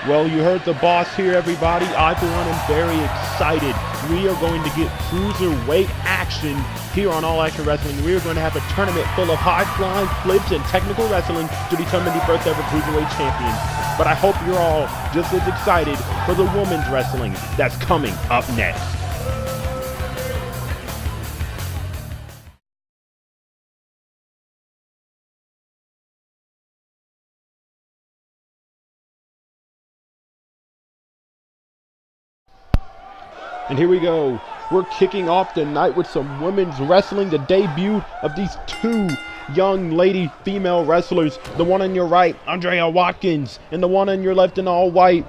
Well, you heard the boss here, everybody. I, for one, am very excited. We are going to get cruiserweight action here on All Action Wrestling. We are going to have a tournament full of high-flying flips and technical wrestling to determine the first ever Cruiserweight Champion. But I hope you're all just as excited for the women's wrestling that's coming up next. And here we go. We're kicking off the night with some women's wrestling, the debut of these two young lady female wrestlers. The one on your right, Andrea Watkins, and the one on your left in all white,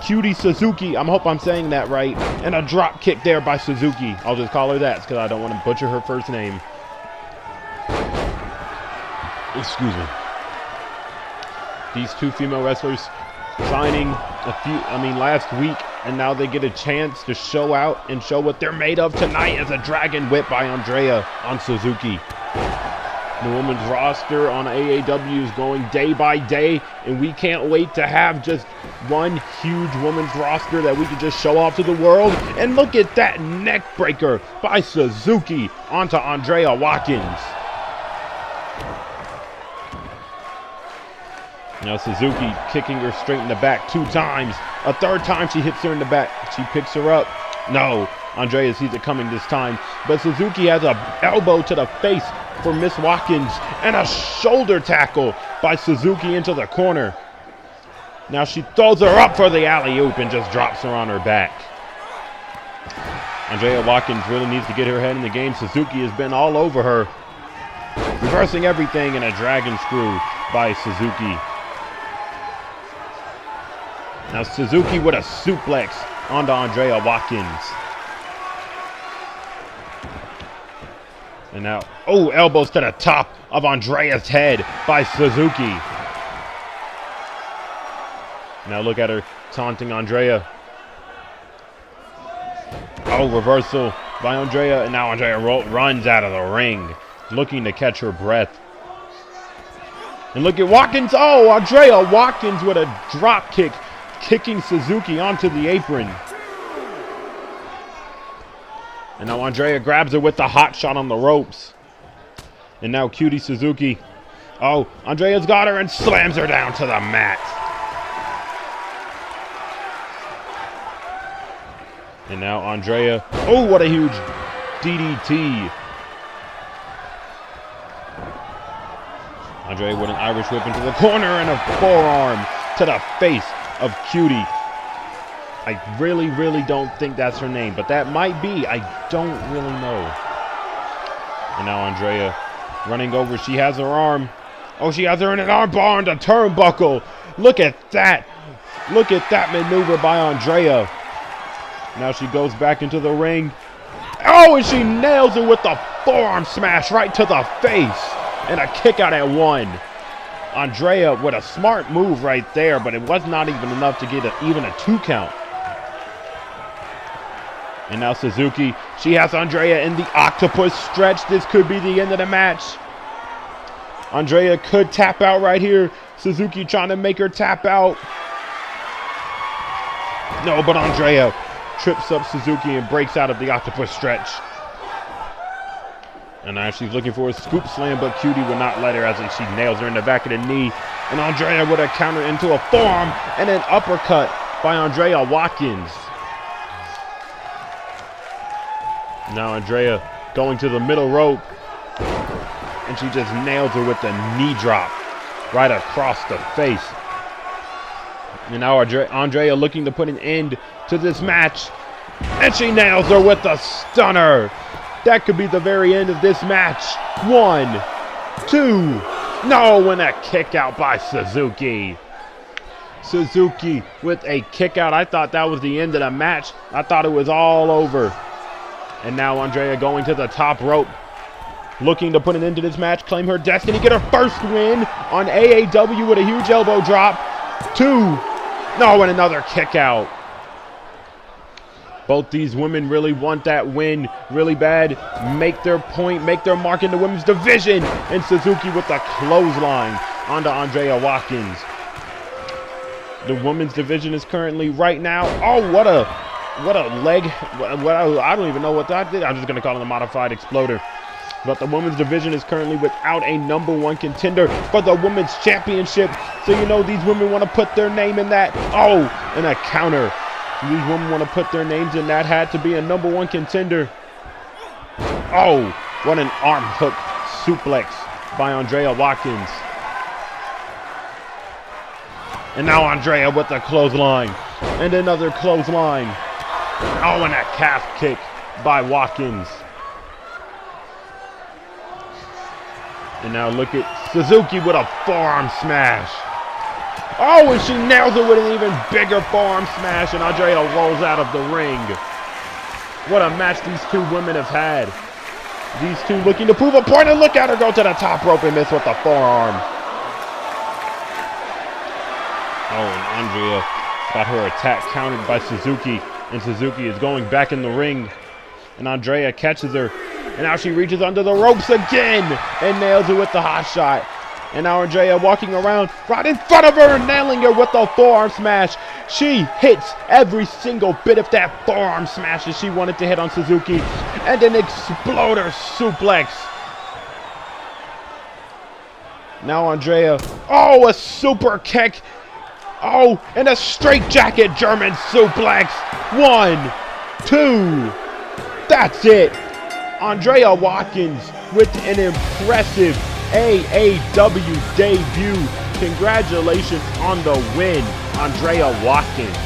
Cuty Suzuki. I hope I'm saying that right. And a drop kick there by Suzuki. I'll just call her that because I don't want to butcher her first name. Excuse me. These two female wrestlers signing last week, and now they get a chance to show out and show what they're made of tonight as a dragon whip by Andrea on Suzuki. The women's roster on AAW is going day by day, and we can't wait to have just one huge women's roster that we can just show off to the world. And look at that neck breaker by Suzuki onto Andrea Watkins. Now Suzuki kicking her straight in the back 2 times. A third time she hits her in the back. She picks her up. No, Andrea sees it coming this time. But Suzuki has an elbow to the face for Miss Watkins. And a shoulder tackle by Suzuki into the corner. Now she throws her up for the alley-oop and just drops her on her back. Andrea Watkins really needs to get her head in the game. Suzuki has been all over her. Reversing everything in a dragon screw by Suzuki. Now Suzuki with a suplex onto Andrea Watkins. And now, elbows to the top of Andrea's head by Suzuki. Now look at her taunting Andrea. Reversal by Andrea, and now Andrea runs out of the ring, looking to catch her breath. And look at Watkins. Andrea Watkins with a drop kick, kicking Suzuki onto the apron. And now Andrea grabs her with the hot shot on the ropes. And now Cuty Suzuki. Andrea's got her and slams her down to the mat. And now Andrea. What a huge DDT. Andrea with an Irish whip into the corner and a forearm to the face of Cuty. I really don't think that's her name, but that might be. I don't really know. And now Andrea running over. She has her arm. She has her in an arm bar on the turnbuckle. Look at that. Look at that maneuver by Andrea. Now she goes back into the ring. And she nails it with the forearm smash right to the face. And a kick out at 1. Andrea with a smart move right there, but it was not even enough to get even a 2 count. And now Suzuki, she has Andrea in the octopus stretch. This could be the end of the match. Andrea could tap out right here. Suzuki trying to make her tap out. No, but Andrea trips up Suzuki and breaks out of the octopus stretch. And now she's looking for a scoop slam, but Cuty would not let her as she nails her in the back of the knee. And Andrea would have countered into a forearm and an uppercut by Andrea Watkins. Now Andrea going to the middle rope. And she just nails her with the knee drop right across the face. And now Andrea looking to put an end to this match. And she nails her with the stunner. That could be the very end of this match. 1, 2. No, and a kick out by Suzuki. Suzuki with a kick out. I thought that was the end of the match. I thought it was all over. And now Andrea going to the top rope, looking to put an end to this match, claim her destiny, get her first win on AAW with a huge elbow drop. 2. No, and another kick out. Both these women really want that win really bad. Make their point, make their mark in the women's division. And Suzuki with the clothesline onto Andrea Watkins. The women's division is currently right now. Oh, what a leg. I don't even know what that did. I'm just going to call it a modified exploder. But the women's division is currently without a #1 contender for the women's championship. So you know these women want to put their name in that. Oh, and a counter. These women want to put their names in that hat to be a #1 contender. Oh, what an arm hook suplex by Andrea Watkins. And now Andrea with the clothesline. And another clothesline. Oh, and a calf kick by Watkins. And now look at Suzuki with a forearm smash. Oh, and she nails it with an even bigger forearm smash, and Andrea rolls out of the ring. What a match these two women have had. These two looking to prove a point, and look at her go to the top rope and miss with the forearm. Oh, and Andrea got her attack countered by Suzuki, and Suzuki is going back in the ring, and Andrea catches her, and now she reaches under the ropes again and nails it with the hot shot. And now Andrea walking around right in front of her and nailing her with the forearm smash. She hits every single bit of that forearm smash that she wanted to hit on Suzuki. And an exploder suplex. Now Andrea, oh, a super kick. Oh, and a straight jacket German suplex. 1, 2, that's it. Andrea Watkins with an impressive AAW debut. Congratulations on the win, Andrea Watkins.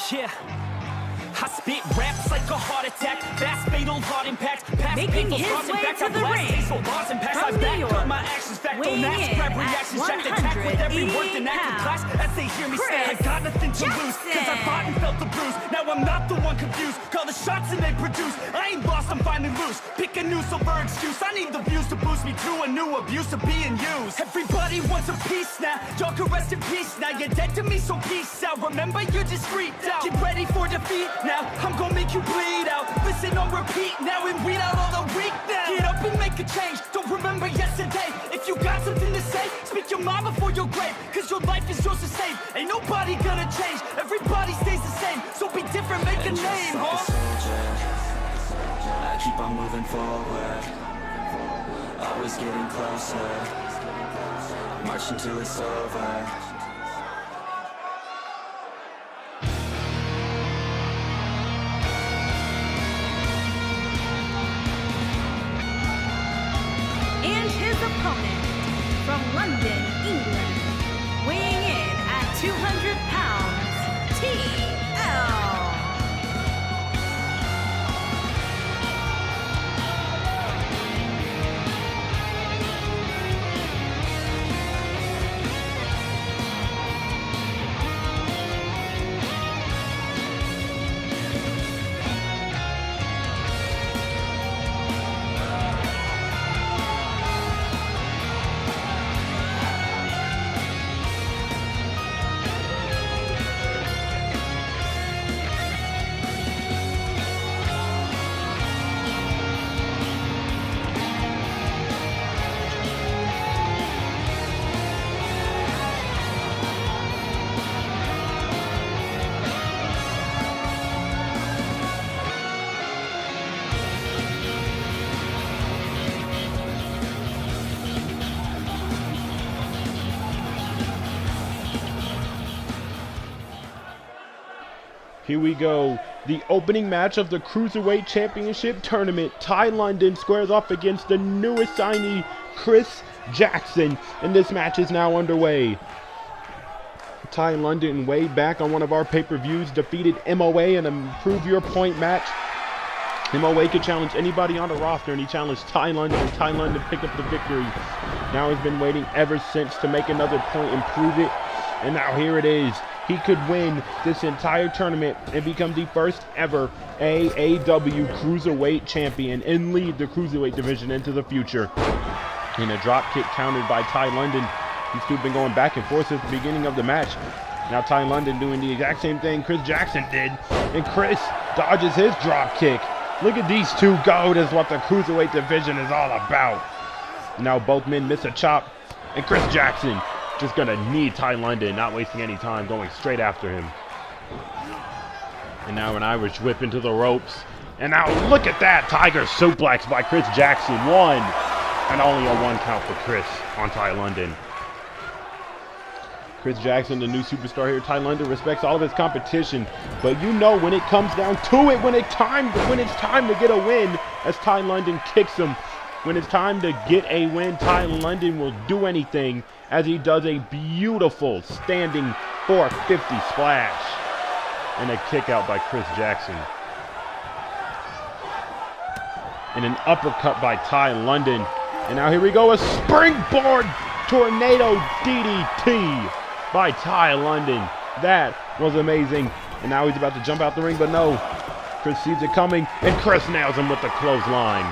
Yeah, I spit raps like a heart attack, fast fatal heart impact, past making his way back, to the ring so lost and past, from I back New up York, my actions, fact weighing don't ask, in grab at reactions, jack attack with every word, then act in class as they hear me say, I got nothing to lose, cause I fought and felt the bruise, now I'm not the one confused, call the shots and they produce, I ain't lost, I'm finally loose, pick a new silver excuse, I need the views to boost me to a new abuse of being used, everybody wants a piece now, y'all can rest in peace now, you're dead to me, so peace out, remember you just freaked out, get ready for defeat now, I'm gonna make you bleed out, listen on repeat now and weed out all the weak now, get up and make a change, don't remember yesterday, if you got something to say, speak your mind before your grave, cause your life is yours to save, ain't nobody gonna change, everybody stays the same, so be different, make a name, huh? I keep on moving forward, always getting closer, march until it's over. And his opponent from London, England, weighing in at 200 pounds, TL. Here we go. The opening match of the Cruiserweight Championship tournament. Tye London squares off against the newest signee, Chris Jackson. And this match is now underway. Tye London, way back on one of our pay-per-views, defeated MOA in a Prove Your Point match. MOA could challenge anybody on the roster, and he challenged Tye London, and Tye London picked up the victory. Now he's been waiting ever since to make another point and prove it. And now here it is. He could win this entire tournament and become the first ever AAW Cruiserweight Champion and lead the Cruiserweight division into the future. In a drop kick countered by Tye London. These two have been going back and forth since the beginning of the match. Now Tye London doing the exact same thing Chris Jackson did. And Chris dodges his drop kick. Look at these two go. That's what the Cruiserweight division is all about. Now both men miss a chop. And Chris Jackson just going to knee Tye London, not wasting any time, going straight after him. And now an Irish whip into the ropes. And now look at that. Tiger suplex by Chris Jackson. One. And only a one count for Chris on Tye London. Chris Jackson, the new superstar here. Tye London respects all of his competition, but you know when it comes down to it, when it's time to get a win, as Tye London kicks him, when it's time to get a win, Tye London will do anything, as he does a beautiful standing 450 splash and a kick out by Chris Jackson. And an uppercut by Tye London. And now here we go, a springboard tornado DDT by Tye London. That was amazing. And now he's about to jump out the ring, but no. Chris sees it coming, and Chris nails him with the clothesline.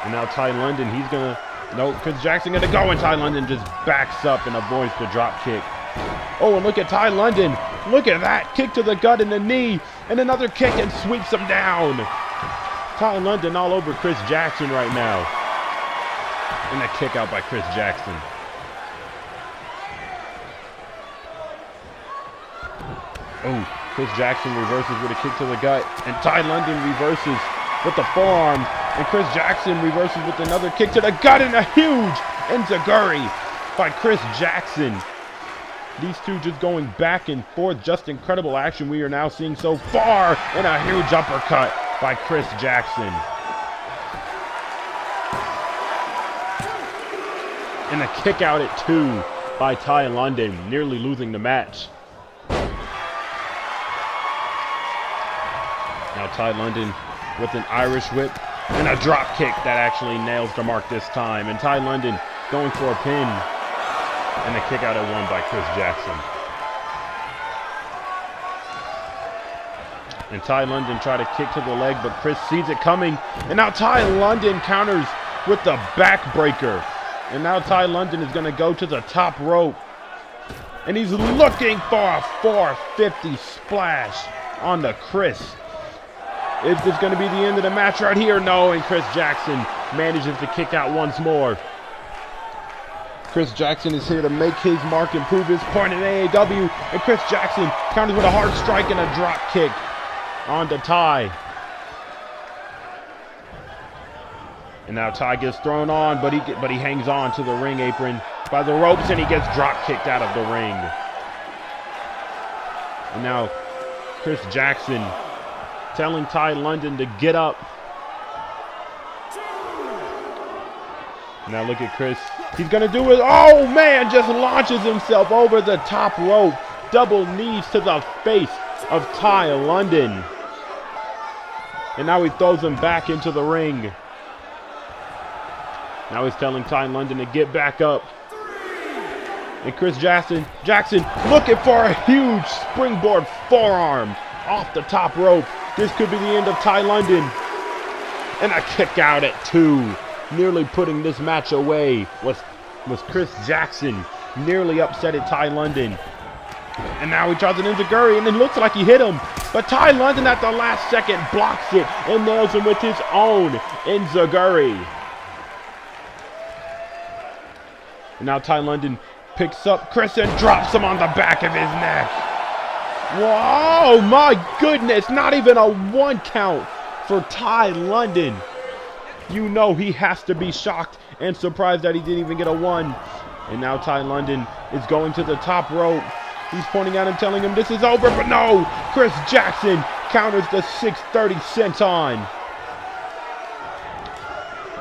And now Tye London, he's gonna, no, Chris Jackson gonna go, and Tye London just backs up and avoids the drop kick. Oh, and look at Tye London. Look at that, kick to the gut and the knee, and another kick and sweeps him down. Tye London all over Chris Jackson right now. And a kick out by Chris Jackson. Oh, Chris Jackson reverses with a kick to the gut. And Tye London reverses with the forearm. And Chris Jackson reverses with another kick to the gut and a huge enziguri by Chris Jackson. These two just going back and forth. Just incredible action we are now seeing so far. And a huge uppercut by Chris Jackson. And a kick out at 2 by Tye London, nearly losing the match. Now Tye London with an Irish whip and a drop kick that actually nails the mark this time. And Tye London going for a pin. And a kick out at 1 by Chris Jackson. And Tye London tried to kick to the leg, but Chris sees it coming. And now Tye London counters with the backbreaker. And now Tye London is going to go to the top rope. And he's looking for a 450 splash on the Chris. Is this going to be the end of the match right here? No, and Chris Jackson manages to kick out once more. Chris Jackson is here to make his mark and prove his point in AAW. And Chris Jackson counters with a hard strike and a drop kick onto Tye. And now Tye gets thrown on, but he hangs on to the ring apron by the ropes, and he gets drop kicked out of the ring. And now Chris Jackson telling Tye London to get up. Now look at Chris. He's going to do it. Oh, man, just launches himself over the top rope. Double knees to the face of Tye London. And now he throws him back into the ring. Now he's telling Tye London to get back up. And Chris Jackson looking for a huge springboard forearm off the top rope. This could be the end of Tye London. And a kick out at 2. Nearly putting this match away was Chris Jackson. Nearly upset at Tye London. And now he tries an enziguri, and it looks like he hit him. But Tye London at the last second blocks it and nails him with his own enziguri. And now Tye London picks up Chris and drops him on the back of his neck. Whoa, my goodness, not even a 1 count for Tye London. You know he has to be shocked and surprised that he didn't even get a 1. And now Tye London is going to the top rope. He's pointing at him, telling him this is over, but no! Chris Jackson counters the 630 senton.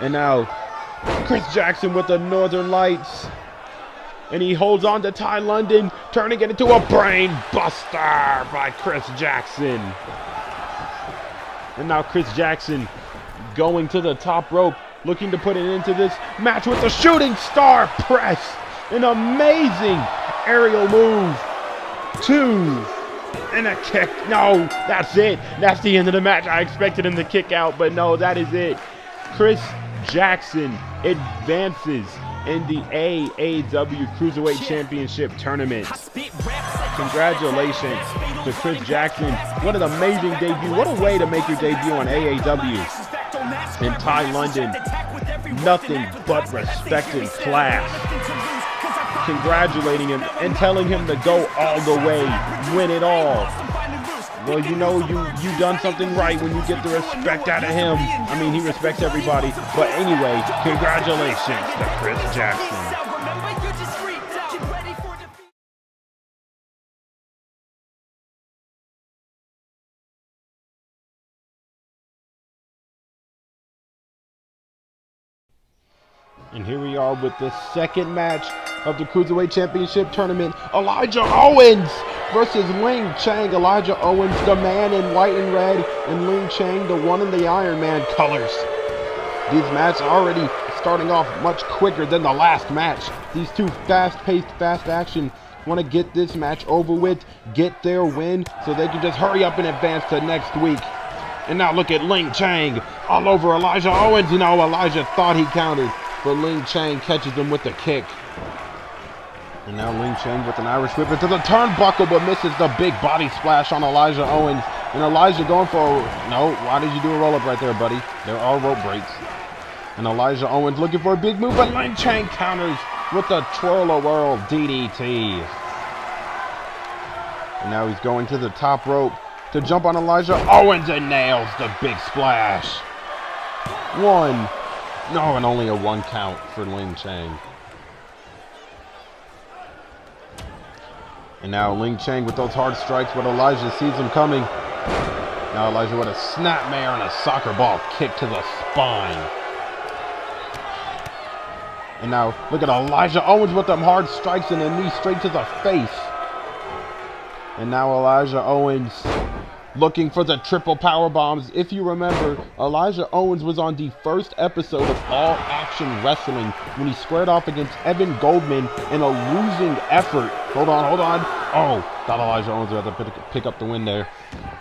And now, Chris Jackson with the Northern Lights. And he holds on to Tye London, turning it into a brain buster by Chris Jackson. And now Chris Jackson going to the top rope, looking to put it into this match with the shooting star press. An amazing aerial move. 2. And a kick. No, that's it. That's the end of the match. I expected him to kick out, but no, that is it. Chris Jackson advances in the AAW Cruiserweight Championship tournament. Congratulations to Chris Jackson. What an amazing debut. What a way to make your debut on AAW. And Tye London, nothing but respect and class. Congratulating him and telling him to go all the way, win it all. Well, you know you done something right when you get the respect out of him. I mean, he respects everybody. But anyway, congratulations to Chris Jackson. And here we are with the second match of the Cruiserweight Championship tournament. Elijah Owens versus Ling Chang. Elijah Owens, the man in white and red, and Ling Chang, the one in the Iron Man colors. These matches are already starting off much quicker than the last match. These two fast-paced, fast action want to get this match over with, get their win, so they can just hurry up and advance to next week. And now look at Ling Chang all over Elijah Owens. You know, Elijah thought he countered, but Ling Chang catches him with the kick. And now Ling Chang with an Irish whip into the turnbuckle, but misses the big body splash on Elijah Owens. And Elijah going for no, why did you do a roll-up right there, buddy? There are rope breaks. And Elijah Owens looking for a big move, but Ling Chang counters with the twirl-a-whirl DDT. And now he's going to the top rope to jump on Elijah Owens and nails the big splash. 1. No, and only a 1 count for Ling Chang. And now Ling Chang with those hard strikes, but Elijah sees him coming. Now Elijah with a snapmare and a soccer ball kick to the spine. And now look at Elijah Owens with them hard strikes and a knee straight to the face. And now Elijah Owens looking for the triple power bombs. If you remember, Elijah Owens was on the first episode of All Action Wrestling when he squared off against Evan Goldman in a losing effort. Hold on. Oh, thought Elijah Owens would have to pick up the win there.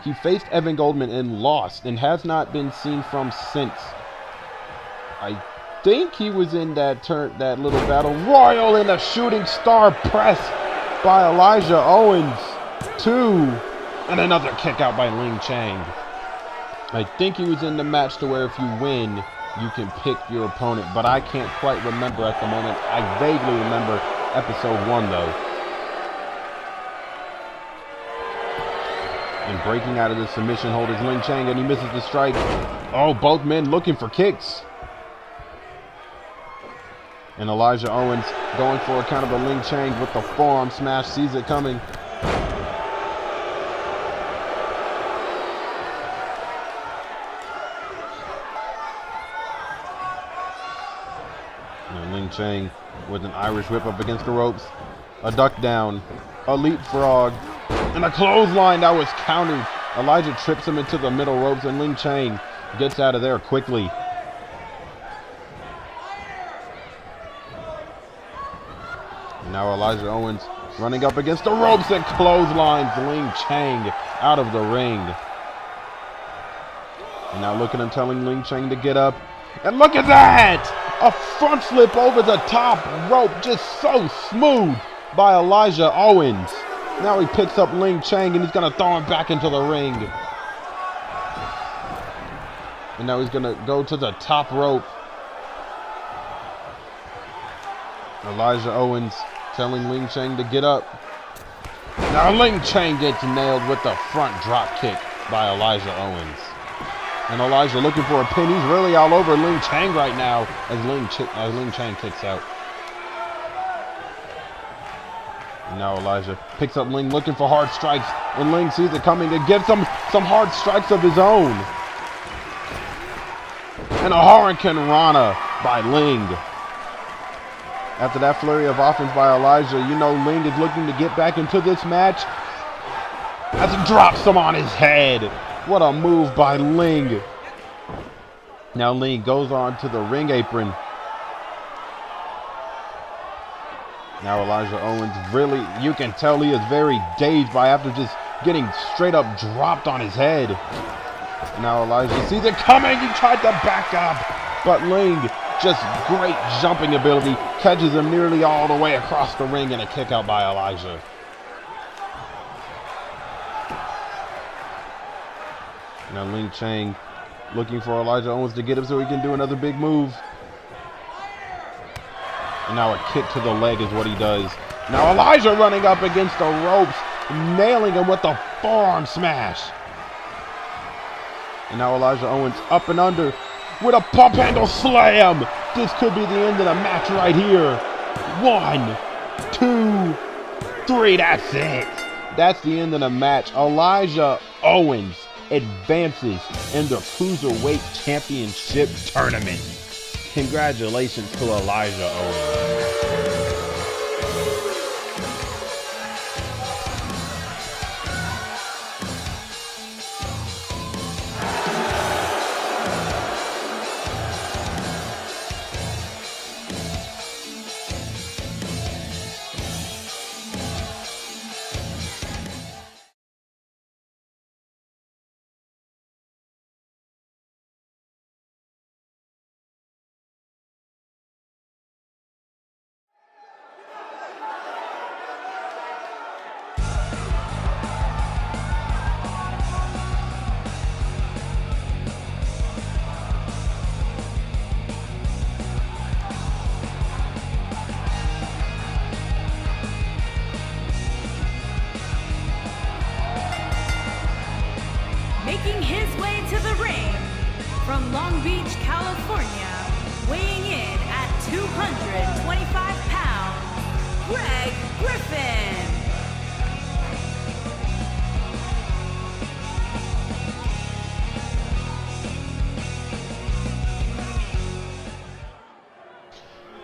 He faced Evan Goldman and lost and has not been seen from since. I think he was in that little battle royal in a shooting star press by Elijah Owens. 2. And another kick out by Ling Chang. I think he was in the match to where if you win, you can pick your opponent, but I can't quite remember at the moment. I vaguely remember episode 1 though. And breaking out of the submission hold is Ling Chang, and he misses the strike. Oh, both men looking for kicks. And Elijah Owens going for a counter, but Ling Chang with the forearm smash sees it coming. Ling Chang with an Irish whip up against the ropes, a duck down, a leapfrog, and a clothesline that was countered. Elijah trips him into the middle ropes, and Ling Chang gets out of there quickly. And now Elijah Owens running up against the ropes and clotheslines Ling Chang out of the ring. And now look at him telling Ling Chang to get up. And look at that! A front flip over the top rope, just so smooth by Elijah Owens. Now he picks up Ling Chang and he's going to throw him back into the ring. And now he's going to go to the top rope. Elijah Owens telling Ling Chang to get up. Now Ling Chang gets nailed with the front drop kick by Elijah Owens. And Elijah looking for a pin. He's really all over Ling Chang right now as Ling Chang kicks out. Now Elijah picks up Ling, looking for hard strikes, and Ling sees it coming and gives him some hard strikes of his own. And a Hurricane Rana by Ling. After that flurry of offense by Elijah, you know Ling is looking to get back into this match as he drops him on his head. What a move by Ling. Now Ling goes on to the ring apron. Now Elijah Owens really, you can tell he is very dazed by after just getting straight up dropped on his head. Now Elijah sees it coming, he tried to back up, but Ling, just great jumping ability, catches him nearly all the way across the ring, and a kick out by Elijah. Now Ling Chang looking for Elijah Owens to get him so he can do another big move. And now a kick to the leg is what he does. Now Elijah running up against the ropes, nailing him with the forearm smash. And now Elijah Owens up and under with a pump handle slam. This could be the end of the match right here. 1, 2, 3, that's it. That's the end of the match. Elijah Owens advances in the Cruiserweight Championship tournament. Congratulations to Elijah Owens. Making his way to the ring from Long Beach, California, weighing in at 225 pounds, Greg Griffin.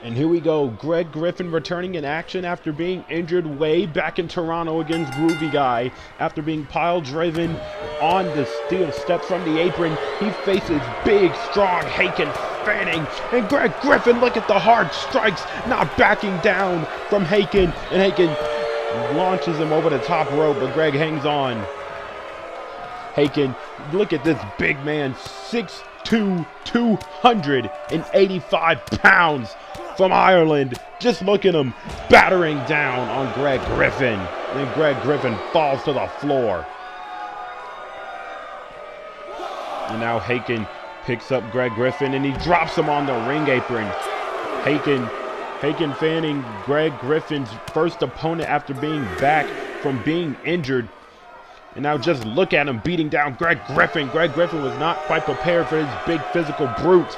And here we go, Greg Griffin returning in action after being injured way back in Toronto against Groovy Guy. After being pile-driven on the steel steps from the apron, he faces big, strong Haken Fanning. And Greg Griffin, look at the hard strikes, not backing down from Haken. And Haken launches him over the top rope, but Greg hangs on. Haken, look at this big man, 6'2", 285 pounds. From Ireland, just look at him battering down on Greg Griffin. And Greg Griffin falls to the floor. And now Haken picks up Greg Griffin and he drops him on the ring apron. Haken Fanning, Greg Griffin's first opponent after being back from being injured. And now just look at him beating down Greg Griffin. Greg Griffin was not quite prepared for his big physical brute.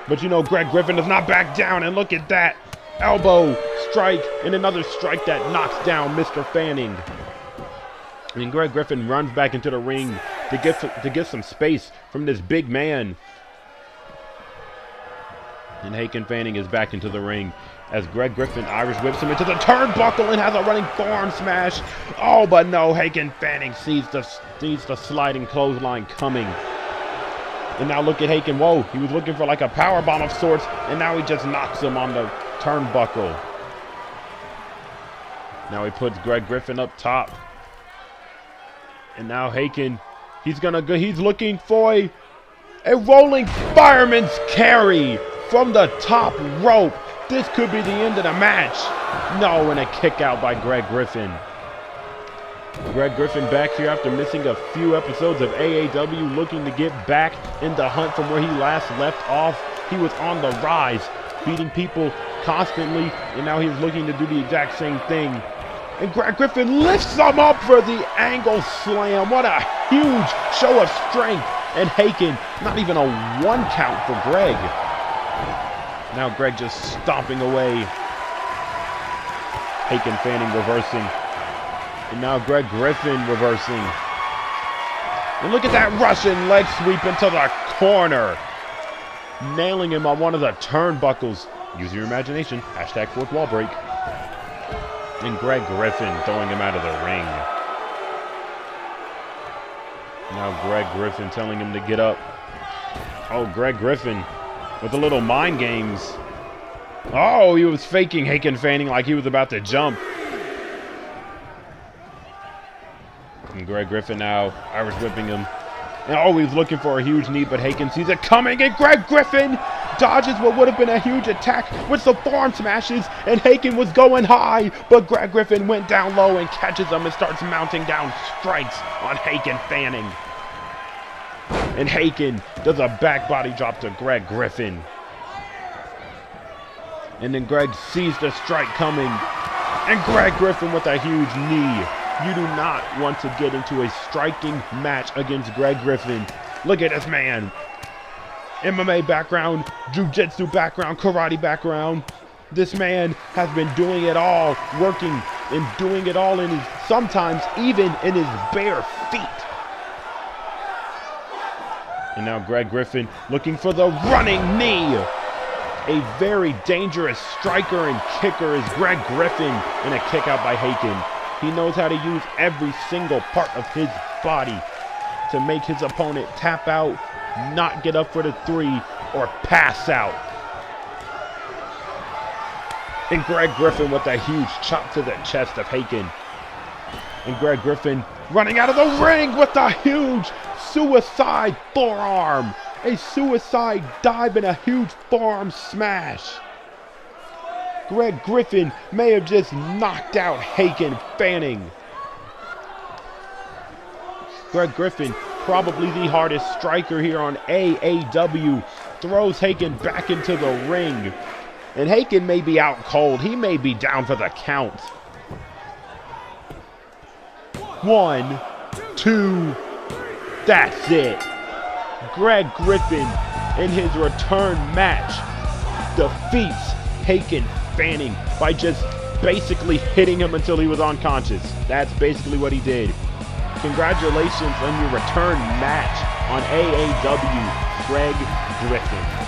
But you know Greg Griffin does not back down, and look at that. Elbow strike, and another strike that knocks down Mr. Fanning. And Greg Griffin runs back into the ring to get some space from this big man. And Haken Fanning is back into the ring as Greg Griffin Irish whips him into the turnbuckle and has a running forearm smash. Oh, but no, Haken Fanning sees the sliding clothesline coming. And now look at Haken. Whoa, he was looking for like a powerbomb of sorts, and now he just knocks him on the turnbuckle. Now he puts Greg Griffin up top. And now Haken, he's looking for a rolling fireman's carry from the top rope. This could be the end of the match. No, and a kick out by Greg Griffin. Greg Griffin back here after missing a few episodes of AAW, looking to get back in the hunt from where he last left off. He was on the rise, beating people constantly, and now he's looking to do the exact same thing. And Greg Griffin lifts him up for the angle slam. What a huge show of strength. And Haken, not even a 1 count for Greg. Now Greg just stomping away. Haken Fanning reversing. And now Greg Griffin reversing. And look at that Russian leg sweep into the corner. Nailing him on one of the turnbuckles. Use your imagination. Hashtag fourth wall break. And Greg Griffin throwing him out of the ring. Now Greg Griffin telling him to get up. Oh, Greg Griffin with a little mind games. Oh, he was faking Haken Fanning like he was about to jump. And Greg Griffin now Irish whipping him. And oh, he's looking for a huge knee, but Haken sees it coming, and Greg Griffin dodges what would have been a huge attack with the forearm smashes, and Haken was going high, but Greg Griffin went down low and catches him and starts mounting down strikes on Haken Fanning. And Haken does a back body drop to Greg Griffin. And then Greg sees the strike coming, and Greg Griffin with a huge knee. You do not want to get into a striking match against Greg Griffin. Look at this man. MMA background, jiu-jitsu background, karate background. This man has been doing it all, working and doing it all in his, sometimes even in his bare feet. And now Greg Griffin looking for the running knee. A very dangerous striker and kicker is Greg Griffin, and a kick out by Haken. He knows how to use every single part of his body to make his opponent tap out, not get up for the 3, or pass out. And Greg Griffin with a huge chop to the chest of Haken. And Greg Griffin running out of the ring with a huge suicide forearm. A suicide dive and a huge forearm smash. Greg Griffin may have just knocked out Haken Fanning. Greg Griffin, probably the hardest striker here on AAW, throws Haken back into the ring. And Haken may be out cold. He may be down for the count. 1, 2, that's it. Greg Griffin, in his return match, defeats Haken Fanning by just basically hitting him until he was unconscious. That's basically what he did. Congratulations on your return match on AAW, Greg Griffin.